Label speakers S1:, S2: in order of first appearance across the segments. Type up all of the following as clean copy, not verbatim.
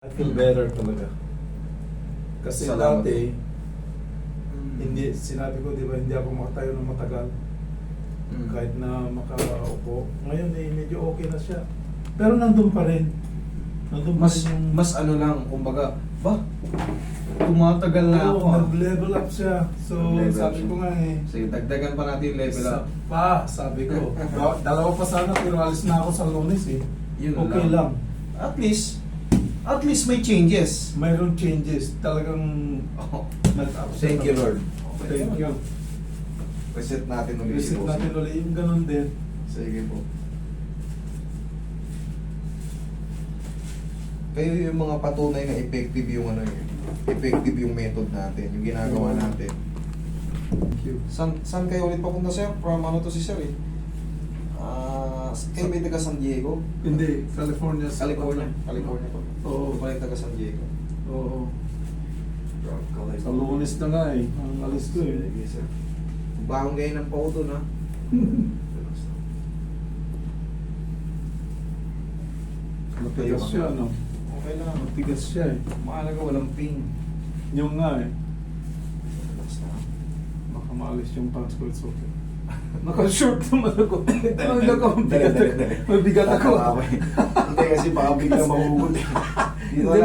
S1: I feel better talaga. Kasi
S2: Salamat.
S1: dati, hindi, sinabi ko, di ba, hindi ako makatayo ng matagal. Kahit na makaupo. Ngayon medyo okay na siya. Pero nandun pa rin. Nandun pa
S2: Mas
S1: rin yung...
S2: mas ano lang, kumbaga, tumatagal na ako.
S1: Oo, nag-level up siya. So,
S2: Nag-level
S1: sabi
S2: up
S1: ko
S2: siya.
S1: nga
S2: Sige, dagdagan pa natin yung level up.
S1: Sabi ko. Dalawa pa sana, pero alis na ako sa Lunes eh.
S2: Yun
S1: Okay lang.
S2: At least may changes.
S1: Mayroong changes. Talagang
S2: Oh,
S1: nag-up.
S2: thank you, Lord.
S1: Thank you.
S2: Reset natin ulit.
S1: Visit natin ulit yung ganun din.
S2: Sige po. Kayo yung mga patunay na effective yung ano yun. Effective yung method natin, yung ginagawa natin.
S1: Thank you.
S2: Saan kayo ulit papunta, sir? From ano to si sir eh? Kayo may taga San Diego?
S1: Hindi, California.
S2: California po.
S1: Oo.
S2: Balik taga San Diego.
S1: Oo. Sa Lunes na nga eh. Ang alis ko eh.
S2: Sige, sir. Bagong ngayon ng pao doon, ha?
S1: Matigas siya, no?
S2: Okay lang.
S1: Matigas siya eh.
S2: Mahalaga walang pain.
S1: Yung nga eh.
S2: Relax na.
S1: Baka maalis yung pants ko. It's okay. Naka-short naman ako.
S2: Dali.
S1: Mabigat ako.
S2: Hindi kasi baka bigla mahugot.
S1: Hindi,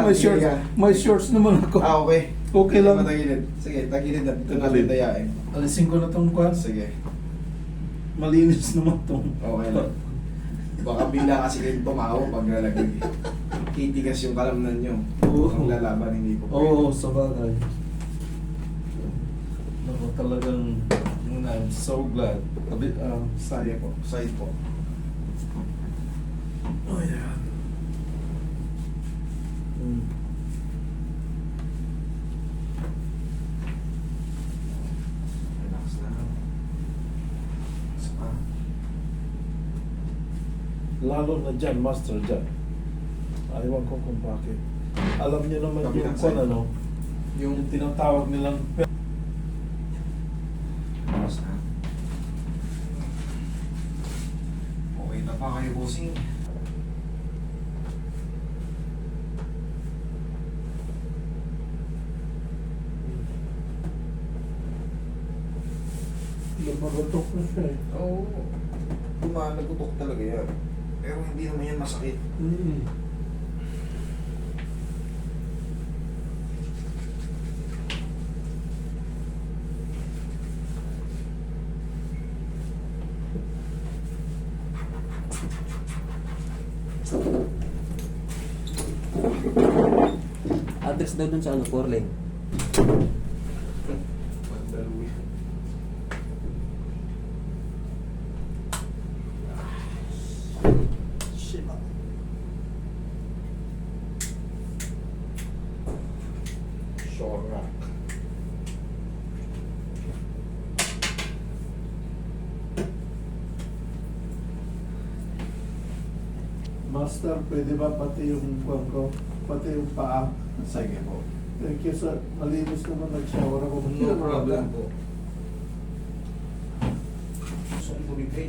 S1: may shorts naman ako.
S2: Okay.
S1: Okay lang.
S2: Matagilid. Sige, tagilid na. Dito natin dayain.
S1: Alisin ko na tong kwan.
S2: Sige.
S1: Malinis naman tong.
S2: Okay lang. Baka bigla kasi kayo tumawa pag lalagay. Titigas yung kalamnan nyo.
S1: Oo.
S2: Ang lalaban hindi po.
S1: Oo, sa bagay. Ako talagang, I'm so glad.
S2: Side po. Side po.
S1: Oh, yeah.
S2: Relax na. Isa pa.
S1: Lalo na dyan, master dyan. Ayaw ko kung bakit. Alam niyo naman
S2: Kabilang
S1: yung kung
S2: side.
S1: ano, yung tinatawag nilang
S2: Relax na. Okay na pa kayo, bossing.
S1: lumagatok na siya eh.
S2: Oo. Nagutok talaga yan. Pero hindi naman yan masakit.
S3: Address daw dun sa ano, 4 lane.
S2: Pandaluwi. Shorak.
S1: Master, pwede ba pati yung kwan ko? Pati yung paa?
S2: Sige po.
S1: Thank you sir. Malinis naman nag-shower ako.
S2: No problem po. Gusto kong tumigay.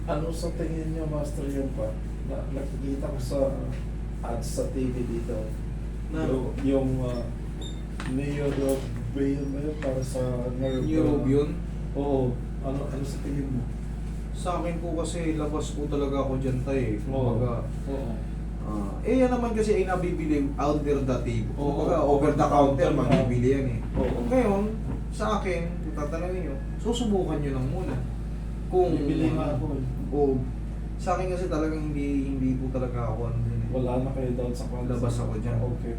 S1: Ano sa tingin niyo, Master, yung pa? Nakikita ko sa ads sa TV dito.
S2: Na?
S1: Yung neurobion ba yun para sa nerve?
S2: Neurobion?
S1: Oo. Ano sa tingin mo?
S2: Sa akin po kasi labas po talaga ako dyan tayo. Kumbaga,
S1: Oo.
S2: yan naman kasi ay nabibili under the table.
S1: Oo.
S2: Kumbaga, over the counter,
S1: Oo.
S2: mabibili yan eh.
S1: Oo.
S2: Ngayon, sa akin, kung tatanungin nyo, susubukan nyo lang muna. Kung
S1: Bibili nga ako eh.
S2: O, sa akin kasi talagang hindi po talaga ako ano din eh.
S1: Wala na kayo doon sa kwan.
S2: Labas ako dyan.
S1: Okay.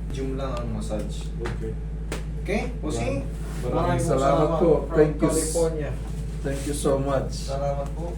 S2: Medium lang. lang ang massage.
S1: Okay.
S2: Okay? Bossing?
S1: Maraming salamat po.
S2: from
S1: Thank you.
S2: California.
S1: Thank you so much.
S2: Salamat po.